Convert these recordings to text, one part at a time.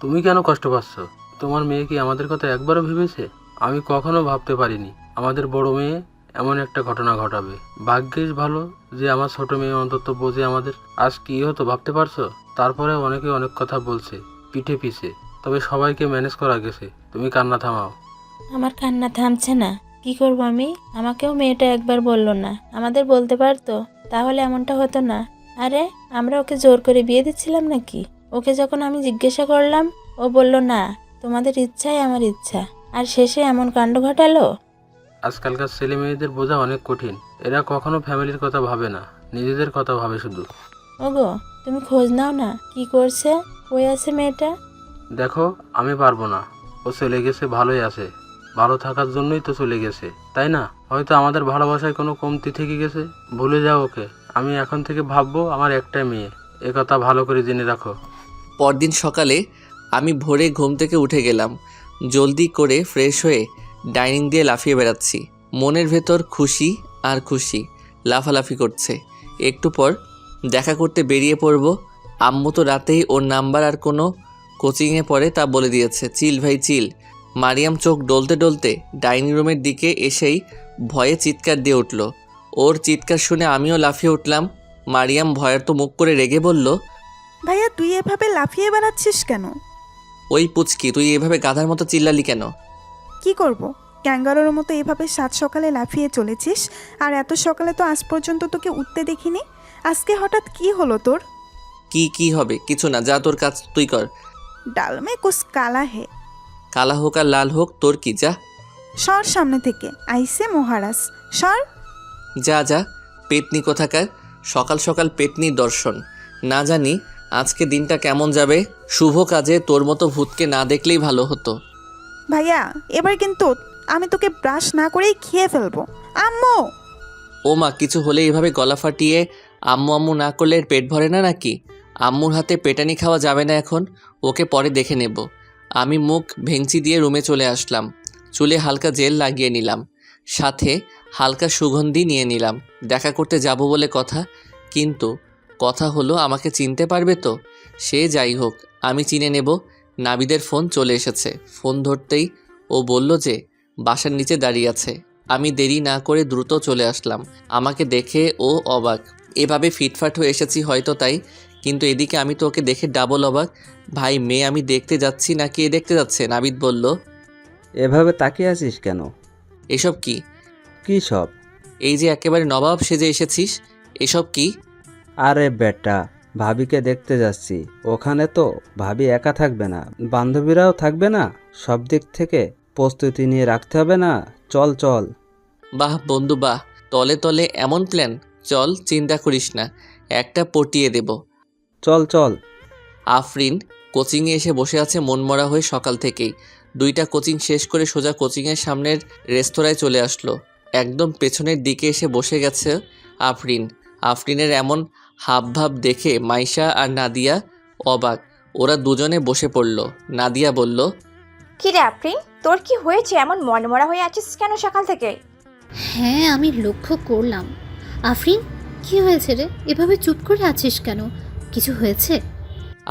তুমি কেন কষ্ট পাচ্ছ? তোমার মেয়ে কি আমাদের কথা একবারও ভেবেছে? আমি কখনো ভাবতে পারিনি আমাদের বড় মেয়ে এমন একটা ঘটনা ঘটাবে। ভাগ্যিস ভালো যে আমার ছোট মেয়ে অন্তত বোঝে আমাদের। আজ কি হতো ভাবতে পারছো? তারপরে অনেকে অনেক কথা বলছে পিঠে পিছে, তবে সবাইকে ম্যানেজ করা গেছে। তুমি কান্না থামাও। আমার কান্না থামছে না। কি করব আমি? আমাকেও মেয়েটা একবার বলল না, আমাদের বলতে পারতো, তাহলে এমনটা হতো না। আরে আমরা ওকে জোর করে বিয়ে দিচ্ছিলাম নাকি? ওকে যখন আমি জিজ্ঞাসা করলাম, ও বলল না, তোমাদের ইচ্ছাই আমার ইচ্ছা, আর শেষে এমন কাণ্ড ঘটালো। আজকালকার ছেলে মেয়েদের বোঝা অনেক কঠিন। এরা কখনো ফ্যামিলির কথা ভাবে না, নিজেদের কথা ভাবে শুধু। ওগো, তুমি খোঁজ নাও না, কি করছে, কই আছে মেয়েটা? দেখো, আমি পারবো না। ও চলে গেছে, ভালোই আছে। ভালো থাকার জন্যই তো চলে গেছে, তাই না? হয়তো আমাদের ভালোবাসায় কোনো কমতি থেকে গেছে। ভুলে যাও ওকে। আমি এখন থেকে ভাববো আমার একটাই মেয়ে। এ কথা ভালো করে জেনে রাখো। পরদিন সকালে আমি ভোরে ঘুম থেকে উঠে গেলাম। জলদি করে ফ্রেশ হয়ে ডাইনিং দিয়ে লাফিয়ে বেড়াচ্ছি। মনের ভেতর খুশি আর খুশি, লাফালাফি করছে। একটু পর দেখা করতে বেরিয়ে পড়ব। আম্মু তো রাতেই ওর নাম্বার আর কোনো কোচিংয়ে পড়ে তা বলে দিয়েছে। চিল ভাই চিল। মারিয়াম চোখ ডলতে ডলতে ডাইনিং রুমের দিকে এসেই ভয়ে চিৎকার দিয়ে উঠল। ওর চিৎকার শুনে আমিও লাফিয়ে উঠলাম। মারিয়াম ভয়ার্ত মুখ করে রেগে বলল, ভাইয়া তুই এভাবে লাফিয়ে বেড়াচ্ছিস কেন? ওই পুচকি, তুই এভাবে গাধার মতো চিল্লালি কেন? কি করব? ক্যাঙ্গারোর মতো এভাবে সাত সকালে লাফিয়ে চলেছিস, আর এত সকালে তো আজ পর্যন্ত তোকে উঠতে দেখিনি। আজকে হঠাৎ কি হলো তোর? কি হবে? কিছু না, যা তোর কাজ তুই কর। ডাল মে কুছ কালা হে। কালা হোক আর লাল হোক, তোর কি? যা সর সামনে থেকে, আইসে মহারাজ, সর। যা যা, পেতনি কোথাকার। সকাল সকাল পেতনির দর্শন। না জানি আজকে দিনটা কেমন যাবে। শুভ কাজে তোর মতো ভূতকে না দেখলেই ভালো হতো। ভাইয়া এবার কিন্তু আমি তোকে ব্রাশ না করেই খেয়ে ফেলবো। আম্মু! ও মা, কিছু হলে এভাবে গলা ফাটিয়ে আম্মু আম্মু না করলে এর পেট ভরে না নাকি? আম্মুর হাতে পেটানি খাওয়া যাবে না এখন, ওকে পরে দেখে নেব। আমি মুখ ভেঙচি দিয়ে রুমে চলে আসলাম। চুলে হালকা জেল লাগিয়ে নিলাম, সাথে হালকা সুগন্ধি নিয়ে নিলাম। দেখা করতে যাব বলে কথা, কিন্তু কথা হলো আমাকে চিনতে পারবে তো? সে যাই হোক, আমি চিনে নেব। নাবিদের ফোন চলে এসেছে। ফোন ধরতেই ও বলল যে বাসার নিচে দাঁড়িয়ে আছে। আমি দেরি না করে দ্রুত চলে আসলাম। আমাকে দেখে ও অবাক। এভাবে ফিটফাট হয়ে এসেছি হয়তো তাই, কিন্তু এদিকে আমি তো ওকে দেখে ডাবল অবাক। ভাই, মেয়ে আমি দেখতে যাচ্ছি নাকি এ দেখতে যাচ্ছে? নাবিদ বলল, এভাবে তাকিয়ে আছিস কেন? এসব কি? কি সব? এই যে একেবারে নবাব সেজে এসেছিস, এসব কি? আরে বেটা, ভাবিকে দেখতে যাচ্ছি। ওখানে তো ভাবি একা থাকবে না, বান্ধবীরাও থাকবে না। সব দিক থেকে প্রস্তুতি নিয়ে রাখতে হবে না? চল চল। বাহ বন্ধু বাহ, তলে তলে এমন প্ল্যান। চল, চিন্তা করিস না, একটা পটিয়ে দেব। চল চল। আফরিন কোচিংয়ে এসে বসে আছে মনমরা হয়ে সকাল থেকেই। দুইটা কোচিং শেষ করে সোজা কোচিংয়ের সামনের রেস্তোরাঁয় চলে আসলো। একদম পেছনের দিকে এসে বসে গেছে আফরিন। আফরিনের এমন হাবভাব দেখে মাইশা আর নাদিয়া অবাক। ওরা দুজনে বসে পড়ল। নাদিয়া বলল, কিরে আফরিন, তোর কি হয়েছে? এমন মনমরা হয়ে আছিস কেন সকাল থেকে? হ্যাঁ, আমি লক্ষ্য করলাম। আফরিন, কি হয়েছে রে? এভাবে চুপ করে আছিস কেন? কিছু হয়েছে?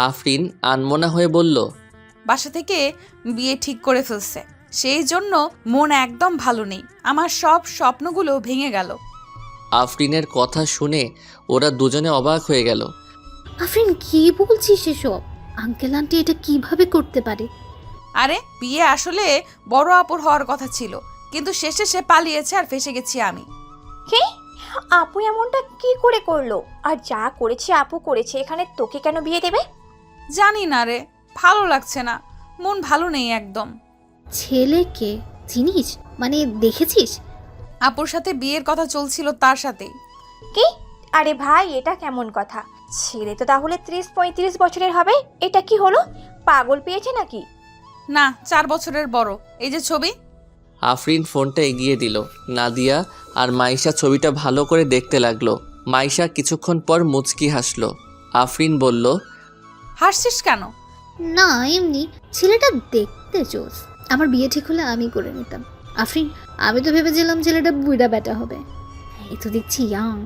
আফরিন আনমনা হয়ে বলল, বাসা থেকে বিয়ে ঠিক করে ফেলছে, সেই জন্য মন একদম ভালো নেই। আমার সব স্বপ্নগুলো ভেঙে গেল। আফরিনের কথা শুনে ওরা দুজনে অবাক হয়ে গেল। আফরিন, কি বলছিস এসব? আঙ্কেল আন্টি এটা কিভাবে করতে পারে? আরে বিয়ে আসলে বড় আপুর হওয়ার কথা ছিল, কিন্তু শেষে সে পালিয়েছে আর ফেসে গেছি আমি। কি? আপু এমনটা কি করে করলো? আর যা করেছে আপু করেছে, এখানে তোকে কেন বিয়ে দেবে? জানি না রে, ভালো লাগছে না, মন ভালো নেই একদম। ছেলেকে চিনিস? মানে দেখেছিস? আপুর সাথে বিয়ের কথা চলছিল, তার সাথেই। কি? আরে ভাই, এটা কেমন কথা? ছেলে তো তাহলে 30-35 বছরের হবে। এটা কি হলো? পাগল পেয়েছে নাকি? না, 4 বছরের বড়। এই যে ছবি। আফরিন ফোনটা এগিয়ে দিল। নাদিয়া আর মাইশা ছবিটা ভালো করে দেখতে লাগলো। মাইশা কিছুক্ষণ পর মুচকি হাসলো। আফরিন বলল, হাসছিস কেন? না, এমনি ছেলেটা দেখতে জোস। আমার বিয়ে ঠিক হলে আমি করে নিতাম। আফরিন, আমি তো ভেবেছিলাম ছেলেটা বুইড়া বেটা হবে। এই তো দেখছি ইয়াং,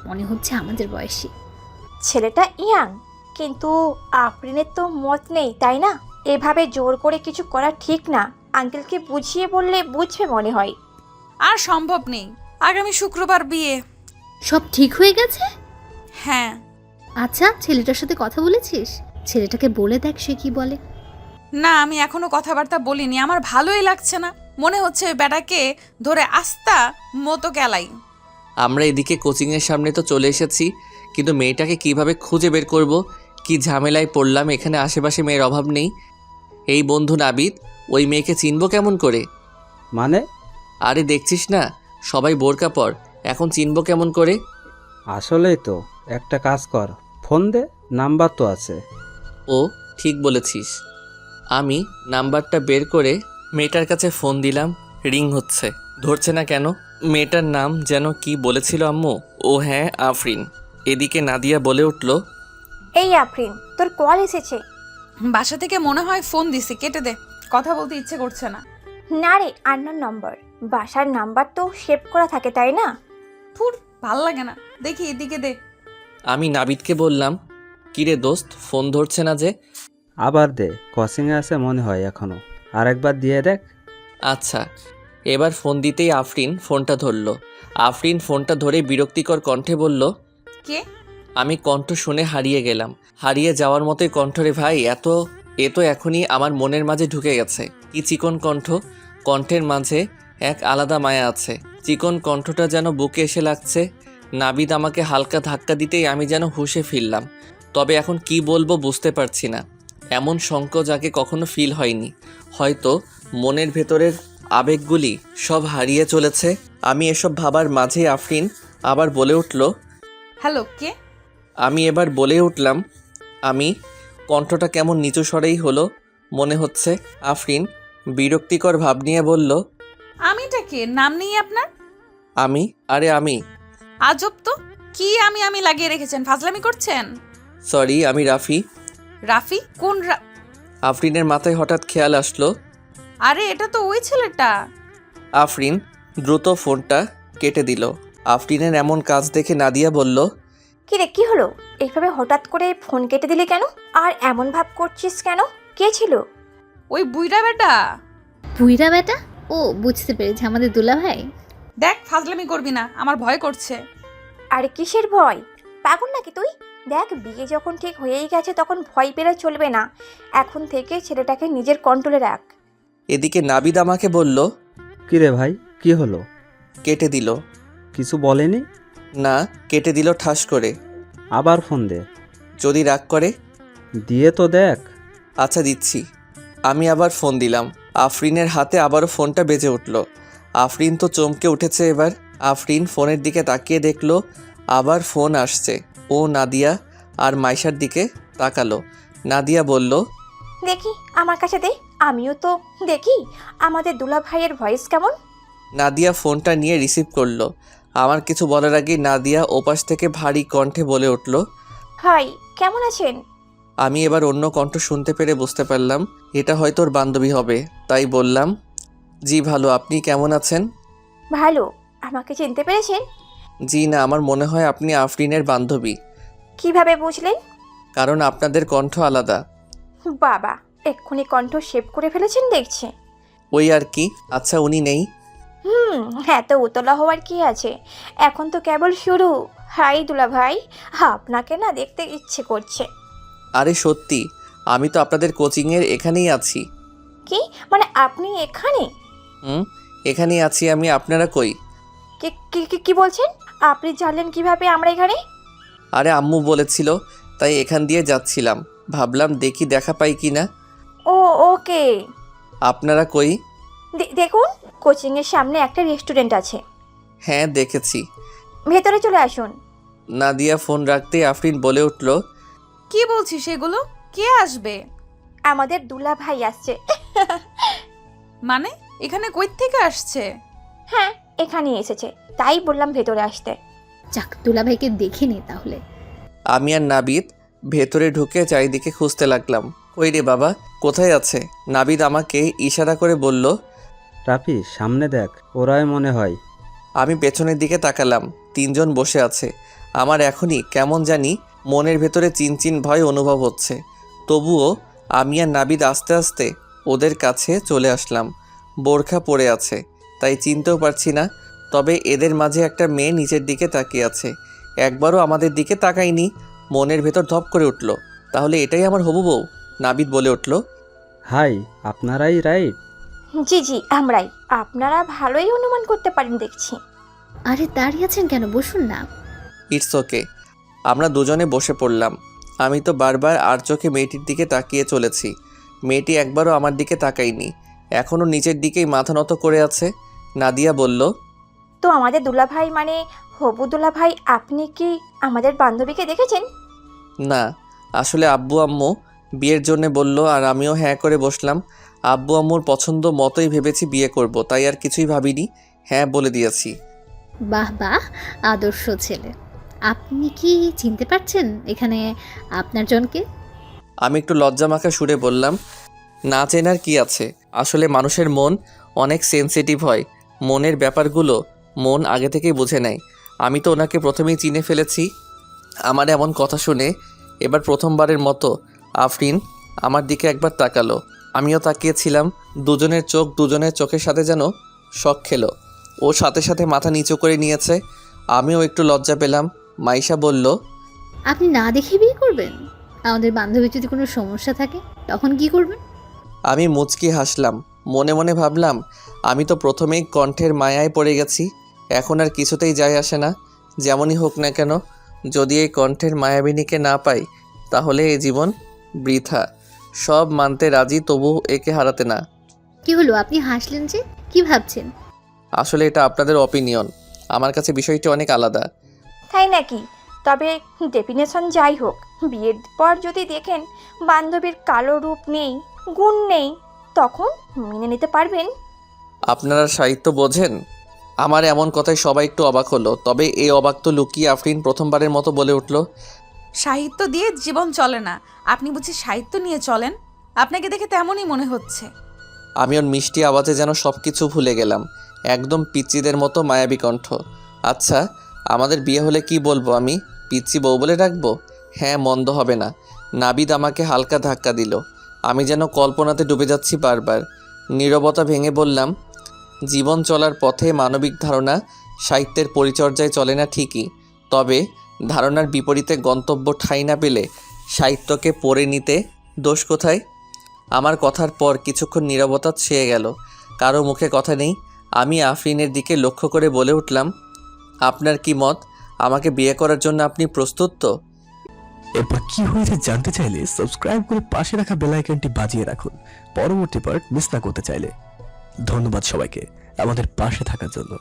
মনে হচ্ছে আমাদের বয়সী। ছেলেটা ইয়াং, কিন্তু আফরিনের তো মত নেই, তাই না? এভাবে জোর করে কিছু করা ঠিক না। আঙ্কেলকে বুঝিয়ে বললে বুঝবে মনে হয়। আর সম্ভব নেই, আগামী শুক্রবার বিয়ে। সব ঠিক হয়ে গেছে? হ্যাঁ। আচ্ছা, ছেলেটার সাথে কথা বলেছিস? ছেলেটাকে বলে দেখ সে কি বলে। না, আমি এখনো কথাবার্তা বলিনি। আমার ভালোই লাগছে না, মনে হচ্ছে ওই বেটাকে ধরে আস্তা মতো কেলাই। আমরা এদিকে কোচিংয়ের সামনে তো চলে এসেছি, কিন্তু মেয়েটাকে কিভাবে খুঁজে বের করব? কি ঝামেলায় পড়লাম। এখানে আশেপাশে মেয়ের অভাব নেই। এই বন্ধু নাবিদ, ওই মেয়েকে চিনব কেমন করে? মানে? আরে দেখছিস না, সবাই বোরকা পর, এখন চিনব কেমন করে? আসলেই তো, একটা কাজ কর, ফোন দে, নাম্বার তো আছে। ও ঠিক বলেছিস। আমি নাম্বারটা বের করে মেয়েটার কাছে ফোন দিলাম। রিং হচ্ছে, ধরছে না কেন? মেয়েটার নাম যেন কি বলেছিল আম্মু? ও হ্যাঁ, আফরিন। এদিকে নাদিয়া বলে উঠল, এই আফরিন, তোর কল এসেছে। বাসা থেকে মনে হয় ফোন দিছে, কেটে দে, কথা বলতে ইচ্ছে করছে না। না রে, আননোন নম্বর। বাসার নাম্বার তো সেভ করা থাকে, তাই না? ধুর, ভাল লাগে না। দেখি এদিকে দে। আমি নাবিদকে বললাম, কিরে দোস্ত, ফোন ধরছে না যে? আবার দে, কোচিংয়ে আছে মনে হয় এখনো, আরেকবার দিয়ে দেখ। আচ্ছা। এবার ফোন দিতেই আফরিন ফোনটা ধরল। আফরিন ফোনটা ধরে বিরক্তিকর কণ্ঠে বলল, কে? আমি কণ্ঠ শুনে হারিয়ে গেলাম। হারিয়ে যাওয়ার মতোই কণ্ঠ রে ভাই। এ তো এখনই আমার মনের মাঝে ঢুকে গেছে। কি চিকন কণ্ঠ! কণ্ঠের মাঝে এক আলাদা মায়া আছে। চিকন কণ্ঠটা যেন বুকে এসে লাগছে। নাবিদ আমাকে হালকা ধাক্কা দিতেই আমি যেন হুঁশে ফিরলাম। তবে এখন কি বলবো বুঝতে পারছি না। এমন সংকোচ আগে কখনো ফিল হয়নি। হয়তো মনের ভেতরের আবেগগুলি সব হারিয়ে চলেছে। আমি এসব ভাবার মাঝেই আফরিন আবার বলে উঠল, হ্যালো, কে? আমি এবার বলে উঠলাম, আমি। কণ্ঠটা কেমন নিচু স্বরেই হলো মনে হচ্ছে। আফরিন বিরক্তিকর ভাব নিয়ে বলল, আমিটা কে? নাম নেই আপনার? আমি? আরে আমি। আজব তো, কি আমি লাগিয়ে রেখেছেন? ফাজলামি করছেন? সরি, আমি রাফি। রাফি? কোন আফরিনের মাথায় হঠাৎ খেয়াল আসলো। আরে এটা তো ওই ছেলেটা। আফরিন দ্রুত ফোনটা কেটে দিল। আফরিনের এমন কাজ দেখে নাদিয়া বলল, কি রে, কি হলো? এইভাবে হঠাৎ করে ফোন কেটে দিলি কেন? আর এমন ভাব করছিস কেন? কে ছিল? ওই বুইড়া বেটা। বুইরা বেটা? ও বুঝতে পেরেছে, আমাদের দুলা ভাই। দেখ, ফাজলামি করবি না, আমার ভয় করছে। আরে কিসের ভয়? পাগল নাকি তুই? দেখ, বিয়ে যখন ঠিক হয়েই গেছে তখন ভয় পেলে চলবে না। এখন থেকে ছেলেটাকে নিজের কন্ট্রোলে রাখ। এদিকে নাবিদ আমাকে বলল, কিরে ভাই, কি হলো? কেটে দিল। কিছু বলেনি? না, কেটে দিল ঠাস করে। আবার ফোন দে। যদি রাগ করে? দিয়ে তো দেখ। আচ্ছা, দিচ্ছি। আমি আবার ফোন দিলাম। আফরিনের হাতে আবারও ফোনটা বেজে উঠল। আফরিন তো চমকে উঠেছে এবার। আফরিন ফোনের দিকে তাকিয়ে দেখলো আবার ফোন আসছে। ও নাদিয়া আর মাইশার দিকে তাকালো। নাদিয়া বলল, দেখি আমার কাছে দে, আমিও তো দেখি আমাদের দুলা ভাইয়ের ভয়েস কেমন। নাদিয়া ফোনটা নিয়ে রিসিভ করলো। আমার কিছু বলার আগেই নাদিয়া ওপাশ থেকে ভারী কণ্ঠে বলে উঠল, হাই, কেমন আছেন? আমি এবার অন্য কণ্ঠ শুনতে পেরে বুঝতে পারলাম এটা হয়তো ওর বান্ধবী হবে। তাই বললাম, জি ভালো, আপনি কেমন আছেন? ভালো। আমাকে চিনতে পেরেছেন? জি না, আমার মনে হয় আপনি আফরিনের বান্ধবী। কিভাবে বুঝলেন? কারণ আপনাদের কণ্ঠ আলাদা। বাবা, এক্ষুনি কণ্ঠ সেভ করে ফেলেছেন দেখছি। ওই আর কি। আচ্ছা, উনি নেই? হ্যাঁ, তো উতলা হওয়ার কি আছে, এখন তো কেবল শুরু। হাই দুলা ভাই, আপনাকে না দেখতে ইচ্ছে করছে। আরে সত্যি, আমি তো আপনাদের কোচিংয়ের এখানেই আছি। কি মানে, আপনি এখানে? এখানেই আছি আমি। আপনারা কই? কি বলছেন? আপনি জানলেন কিভাবে আমরা এখানে? আরে আম্মু বলেছিল, তাই এখান দিয়ে যাচ্ছিলাম। ভাবলাম দেখি দেখা পাই কি না। ও ওকে। আপনারা কই? দেখুন, কোচিংয়ের সামনে একটা রেস্টুরেন্ট আছে। হ্যাঁ দেখেছি। ভেতরে চলে আসুন। নাদিয়া ফোন রাখতেই আফরিন বলে উঠল, কি বলছিস এগুলো? কে আসবে? আমাদের দুলা ভাই আসছে। মানে এখানে কই থেকে আসছে? হ্যাঁ, এখানেই এসেছে, তাই বললাম ভেতরে আসতে। যাক, দুলা ভাইকে দেখে নে তাহলে। আমি আর নাবিদ ভেতরে ঢুকে চারিদিকে খুঁজতে লাগলাম। কই রে বাবা, কোথায় আছে? নাবিদ আমাকে ইশারা করে বলল, রাফি, সামনে দেখ, ওরাই মনে হয়। আমি পেছনের দিকে তাকালাম। তিনজন বসে আছে। আমার এখনই কেমন জানি মনের ভেতরে চিনচিন ভয় অনুভব হচ্ছে। তবুও আমি আর নাবিদ আস্তে আস্তে ওদের কাছে চলে আসলাম। বোরখা পরে আছে, তাই চিনতেও পারছি না। তবে এদের মাঝে একটা মেয়ে নিচের দিকে তাকিয়ে আছে, একবারও আমাদের দিকে তাকায়নি। মনের ভেতর ধপ করে উঠল, তাহলে এটাই আমার হবু বউ? নাবিদ বলে উঠল, হাই, আপনারাই রাইট। জি জি আমরাই। আপনারা ভালোই অনুমান করতে পারেন দেখছি। আরে দাঁড়িয়ে আছেন কেন, বসুন না। It's okay. আমরা দুজনে বসে পড়লাম। আমি তো বারবার আর চোখে মেয়েটির দিকে তাকিয়ে চলেছি। মেয়েটি একবারও আমার দিকে তাকায়নি, এখনও নিচের দিকেই মাথা নত করে আছে। নাদিয়া বলল, তো আমাদের দুলাভাই মানে হবু দুলাভাই, আপনি কি আমাদের বান্ধবীকে দেখেছেন? না, আসলে আব্বু আম্মু বিয়ের জন্য বলল আর আমিও হ্যাঁ করে বসলাম। আব্বু আম্মুর পছন্দ মতোই ভেবেছি বিয়ে করব, তাই আর কিছুই ভাবিনি, হ্যাঁ বলে দিয়েছি। বাহ বাহ, আদর্শ ছেলে। আপনি কি চিনতে পারছেন এখানে আপনার জনকে? আমি একটু লজ্জামাখা সুরে বললাম, না চেনার কি আছে, আসলে মানুষের মন অনেক সেনসিটিভ হয়। মনের ব্যাপারগুলো মন আগে থেকেই বুঝে নেয়। আমি তো ওনাকে প্রথমেই চিনে ফেলেছি। আমার এমন কথা শুনে এবার প্রথমবারের মতো আফরিন আমার দিকে একবার তাকালো, আমিও তাকিয়েছিলাম। দুজনের চোখ দুজনের চোখের সাথে যেন শক খেলো। ও সাথে সাথে মাথা নিচু করে নিয়েছে, আমিও একটু লজ্জা পেলাম। মাইশা বলল, আপনি না দেখে বিয়ে করবেন? আমাদের বান্ধবীর যদি কোনো সমস্যা থাকে তখন কি করবেন? আমি মুচকি হাসলাম, মনে মনে ভাবলাম আমি তো প্রথমেই কণ্ঠের মায়ায় পড়ে গেছি, এখন আর কিছুতেই যায় আসে না, যেমনই হোক না কেন। যদি এই কণ্ঠের মায়াবিনীকে না পাই তাহলে এই জীবন বৃথা। সব মানতে রাজি, তবু একে হারাতে না। কি হলো, আপনি হাসলেন যে? কি ভাবছেন? আসলে এটা আপনাদের অপিনিয়ন, আমার কাছে বিষয়টি অনেক আলাদা। তাই নাকি? তবে ডেফিনেশন যাই হোক, বিয়ের পর যদি দেখেন বান্ধবীর কালো রূপ নেই, গুণ নেই, তখন মেনে নিতে পারবেন? আপনারা সাহিত্য বোঝেন? আমার এমন কথায় সবাই একটু অবাক হলো, তবে এই অবাক তো লুকিয়ে আফরিন প্রথমবারের মতো বলে উঠল, সাহিত্য দিয়ে জীবন চলে না, আপনি বুঝি সাহিত্য নিয়ে চলেন? আপনাকে দেখে তেমনই মনে হচ্ছে। আমি ওর মিষ্টি আওয়াজে যেন সব কিছু ভুলে গেলাম, একদম পিচ্চিদের মতো মায়াবী কণ্ঠ। আচ্ছা, আমাদের বিয়ে হলে কি বলবো আমি? পিচ্চি বউ বলে ডাকবো? হ্যাঁ, মন্দ হবে না। নাবিদ আমাকে হালকা ধাক্কা দিল, আমি যেন কল্পনাতে ডুবে যাচ্ছি বারবার। নীরবতা ভেঙে বললাম, জীবন চলার পথে মানবিক ধারণা সাহিত্যের পরিচর্যায় চলে না ঠিকই, তবে ধারণার বিপরীতে গন্তব্য ঠাঁই না পেলে সাহিত্যকে পড়ে নিতে দোষ কোথায়? আমার কথার পর কিছুক্ষণ নীরবতা ছেয়ে গেল, কারো মুখে কথা নেই। আমি আফরিনের দিকে লক্ষ্য করে বলে উঠলাম, আপনার কি মত? আমাকে বিয়ে করার জন্য আপনি প্রস্তুত তো? এরপর কি হয়েছে জানতে চাইলে সাবস্ক্রাইব করে পাশে রাখা বেল আইকনটি বাজিয়ে রাখুন পরবর্তী পার্ট মিস না করতে চাইলে। ধন্যবাদ সবাইকে আমাদের পাশে থাকার জন্য।